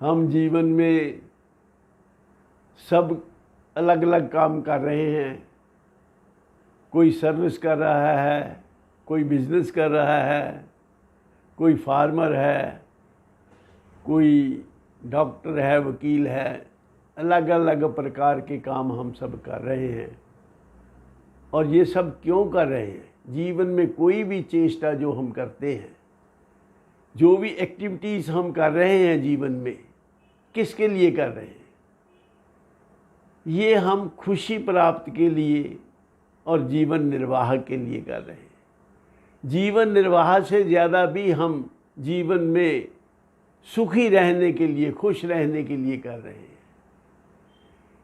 हम जीवन में सब अलग अलग काम कर रहे हैं। कोई सर्विस कर रहा है, कोई बिजनेस कर रहा है, कोई फार्मर है, कोई डॉक्टर है, वकील है। अलग अलग प्रकार के काम हम सब कर रहे हैं। और ये सब क्यों कर रहे हैं? जीवन में कोई भी चेष्टा जो हम करते हैं, जो भी एक्टिविटीज़ हम कर रहे हैं जीवन में, किसके लिए कर रहे हैं? ये हम खुशी प्राप्त के लिए और जीवन निर्वाह के लिए कर रहे हैं। जीवन निर्वाह से ज़्यादा भी हम जीवन में सुखी रहने के लिए, खुश रहने के लिए कर रहे हैं।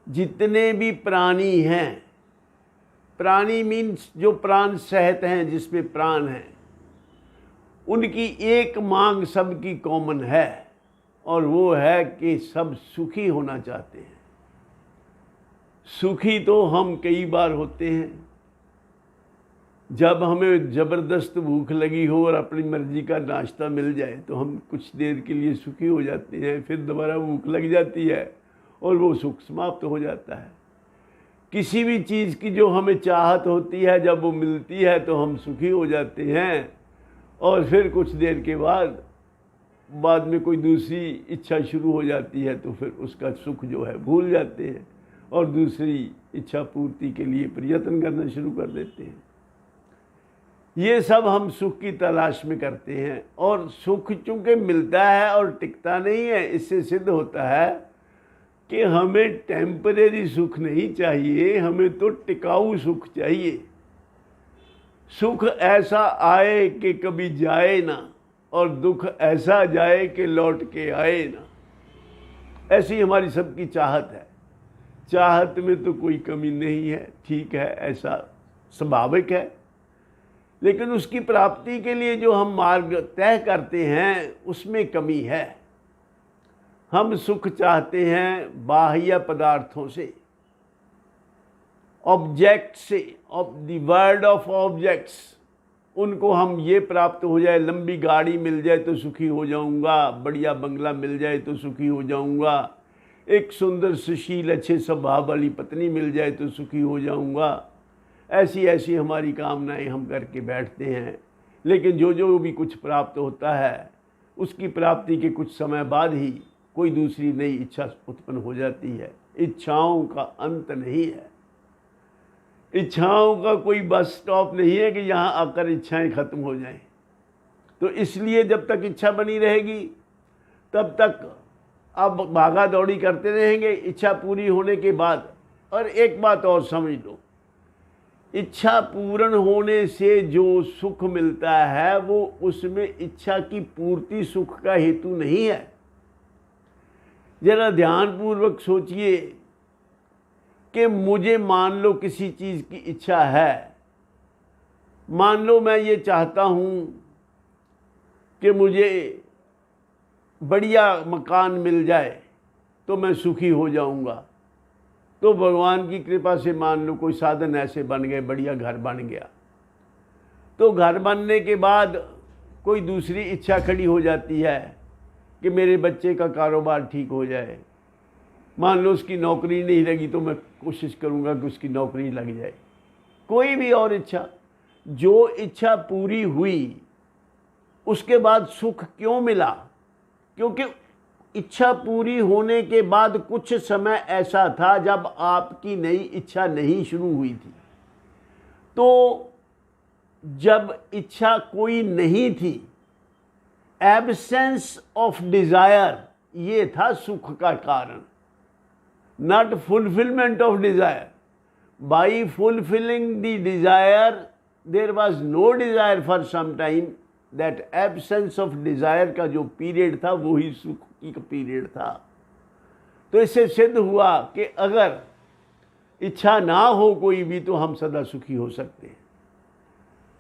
जितने भी प्राणी हैं, प्राणी मीन्स जो प्राण सहित हैं, जिसमें प्राण हैं, उनकी एक मांग सबकी कॉमन है, और वो है कि सब सुखी होना चाहते हैं। सुखी तो हम कई बार होते हैं जब हमें ज़बरदस्त भूख लगी हो और अपनी मर्ज़ी का नाश्ता मिल जाए तो हम कुछ देर के लिए सुखी हो जाते हैं। फिर दोबारा भूख लग जाती है और वो सुख समाप्त हो जाता है। किसी भी चीज़ की जो हमें चाहत होती है, जब वो मिलती है तो हम सुखी हो जाते हैं, और फिर कुछ देर के बाद में कोई दूसरी इच्छा शुरू हो जाती है तो फिर उसका सुख जो है भूल जाते हैं और दूसरी इच्छा पूर्ति के लिए प्रयत्न करना शुरू कर देते हैं। ये सब हम सुख की तलाश में करते हैं, और सुख चूँकि मिलता है और टिकता नहीं है, इससे सिद्ध होता है कि हमें टेम्परेरी सुख नहीं चाहिए, हमें तो टिकाऊ सुख चाहिए। सुख ऐसा आए कि कभी जाए ना, और दुख ऐसा जाए कि लौट के आए ना। ऐसी हमारी सबकी चाहत है। चाहत में तो कोई कमी नहीं है, ठीक है, ऐसा स्वाभाविक है। लेकिन उसकी प्राप्ति के लिए जो हम मार्ग तय करते हैं, उसमें कमी है। हम सुख चाहते हैं बाह्य पदार्थों से, ऑब्जेक्ट से, of the world of objects. उनको हम ये प्राप्त हो जाए, लंबी गाड़ी मिल जाए तो सुखी हो जाऊंगा, बढ़िया बंगला मिल जाए तो सुखी हो जाऊंगा, एक सुंदर सुशील अच्छे स्वभाव वाली पत्नी मिल जाए तो सुखी हो जाऊंगा। ऐसी ऐसी हमारी कामनाएं हम करके बैठते हैं। लेकिन जो भी कुछ प्राप्त होता है, उसकी प्राप्ति के कुछ समय बाद ही कोई दूसरी नई इच्छा उत्पन्न हो जाती है। इच्छाओं का अंत नहीं है। इच्छाओं का कोई बस स्टॉप नहीं है कि यहाँ आकर इच्छाएं खत्म हो जाएं। तो इसलिए जब तक इच्छा बनी रहेगी तब तक अब भागा दौड़ी करते रहेंगे इच्छा पूरी होने के बाद। और एक बात और समझ लो, इच्छा पूर्ण होने से जो सुख मिलता है वो उसमें इच्छा की पूर्ति सुख का हेतु नहीं है। जरा ध्यानपूर्वक सोचिए कि मुझे मान लो किसी चीज़ की इच्छा है। मान लो मैं ये चाहता हूँ कि मुझे बढ़िया मकान मिल जाए तो मैं सुखी हो जाऊँगा। तो भगवान की कृपा से मान लो कोई साधन ऐसे बन गए, बढ़िया घर बन गया। तो घर बनने के बाद कोई दूसरी इच्छा खड़ी हो जाती है कि मेरे बच्चे का कारोबार ठीक हो जाए। मान लो उसकी नौकरी नहीं लगी तो मैं कोशिश करूँगा कि उसकी नौकरी लग जाए। कोई भी और इच्छा, जो इच्छा पूरी हुई उसके बाद सुख क्यों मिला? क्योंकि इच्छा पूरी होने के बाद कुछ समय ऐसा था जब आपकी नई इच्छा नहीं शुरू हुई थी। तो जब इच्छा कोई नहीं थी, एब्सेंस ऑफ डिजायर, ये था सुख का कारण, not fulfilment of desire. By fulfilling the desire there was no desire for some time. That absence of desire का जो पीरियड था वो ही सुख की पीरियड था। तो इससे सिद्ध हुआ कि अगर इच्छा ना हो कोई भी तो हम सदा सुखी हो सकते हैं।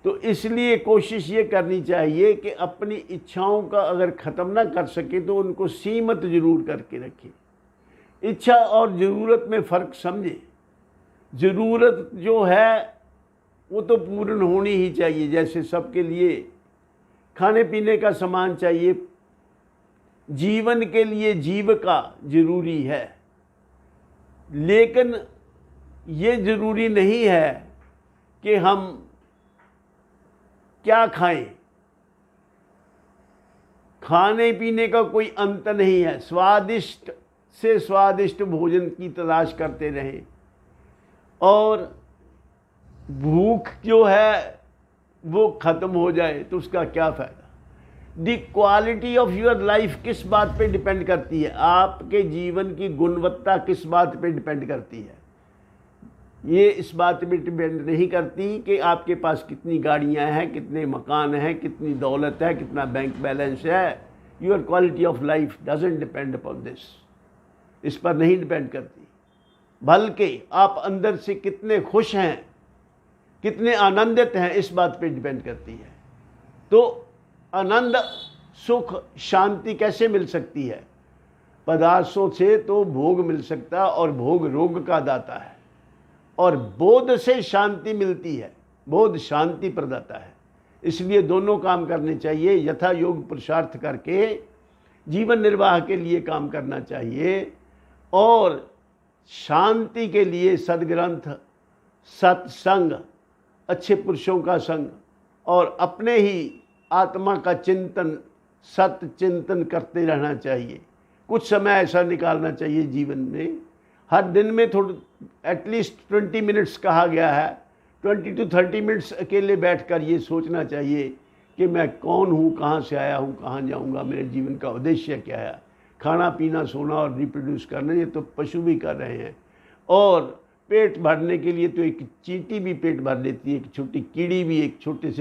तो इसलिए कोशिश ये करनी चाहिए कि अपनी इच्छाओं का अगर ख़त्म ना कर सके तो उनको सीमित जरूर करके रखें। इच्छा और ज़रूरत में फ़र्क समझें। ज़रूरत जो है वो तो पूर्ण होनी ही चाहिए। जैसे सबके लिए खाने पीने का सामान चाहिए, जीवन के लिए जीविका जरूरी है, लेकिन ये जरूरी नहीं है कि हम क्या खाएं। खाने पीने का कोई अंत नहीं है, स्वादिष्ट से स्वादिष्ट भोजन की तलाश करते रहें, और भूख जो है वो ख़त्म हो जाए तो उसका क्या फ़ायदा। The quality of your life किस बात पे डिपेंड करती है, आपके जीवन की गुणवत्ता किस बात पे डिपेंड करती है। ये इस बात पे डिपेंड नहीं करती कि आपके पास कितनी गाड़ियां हैं, कितने मकान हैं, कितनी दौलत है, कितना बैंक बैलेंस है। Your quality of life doesn't depend upon this, इस पर नहीं डिपेंड करती, बल्कि आप अंदर से कितने खुश हैं, कितने आनंदित हैं, इस बात पे डिपेंड करती है। तो आनंद, सुख, शांति कैसे मिल सकती है? पदार्थों से तो भोग मिल सकता, और भोग रोग का दाता है, और बोध से शांति मिलती है, बोध शांति प्रदाता है। इसलिए दोनों काम करने चाहिए, यथा योग पुरुषार्थ करके जीवन निर्वाह के लिए काम करना चाहिए, और शांति के लिए सद्ग्रंथ, सत्संग, अच्छे पुरुषों का संग, और अपने ही आत्मा का चिंतन, सत्य चिंतन करते रहना चाहिए। कुछ समय ऐसा निकालना चाहिए जीवन में, हर दिन में थोड़ा एटलीस्ट 20 मिनट्स कहा गया है, 20 to 30 मिनट्स अकेले बैठकर ये सोचना चाहिए कि मैं कौन हूँ, कहाँ से आया हूँ, कहाँ जाऊँगा, मेरे जीवन का उद्देश्य क्या है। खाना पीना, सोना और रिप्रोड्यूस करना ये तो पशु भी कर रहे हैं, और पेट भरने के लिए तो एक चींटी भी पेट भर लेती है, एक छोटी कीड़ी भी, एक छोटे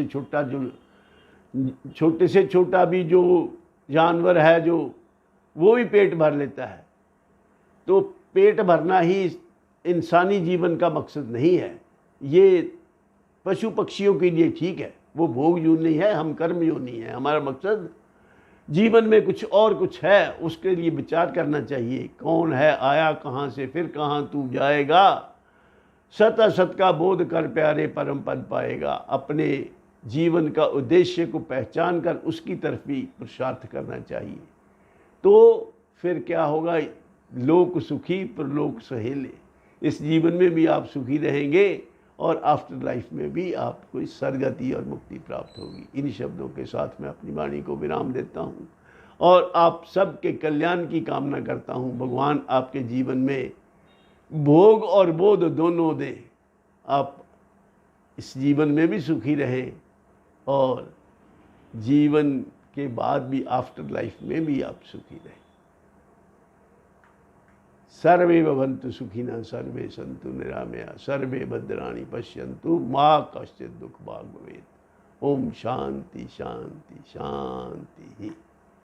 से छोटा भी जो जानवर है जो वो भी पेट भर लेता है। तो पेट भरना ही इंसानी जीवन का मकसद नहीं है, ये पशु पक्षियों के लिए ठीक है, वो भोग योनि है, हम कर्म योनि है। हमारा मकसद जीवन में कुछ है, उसके लिए विचार करना चाहिए। कौन है, आया कहाँ से, फिर कहाँ तू जाएगा, सत असत का बोध कर प्यारे परम पद पाएगा। अपने जीवन का उद्देश्य को पहचान कर उसकी तरफ भी पुरुषार्थ करना चाहिए। तो फिर क्या होगा, लोक सुखी परलोक सहेले। इस जीवन में भी आप सुखी रहेंगे, और आफ्टर लाइफ में भी आपको सदगति और मुक्ति प्राप्त होगी। इन शब्दों के साथ मैं अपनी वाणी को विराम देता हूँ, और आप सबके कल्याण की कामना करता हूँ। भगवान आपके जीवन में भोग और बोध दोनों दें, आप इस जीवन में भी सुखी रहें, और जीवन के बाद भी आफ्टर लाइफ में भी आप सुखी रहें। सर्वे भवन्तु सुखिनः, सर्वे सन्तु निरामया, सर्वे भद्राणि पश्यन्तु, मा कश्चित् दुःखभाग् भवेत्। ओम शांति शांति शांति ही।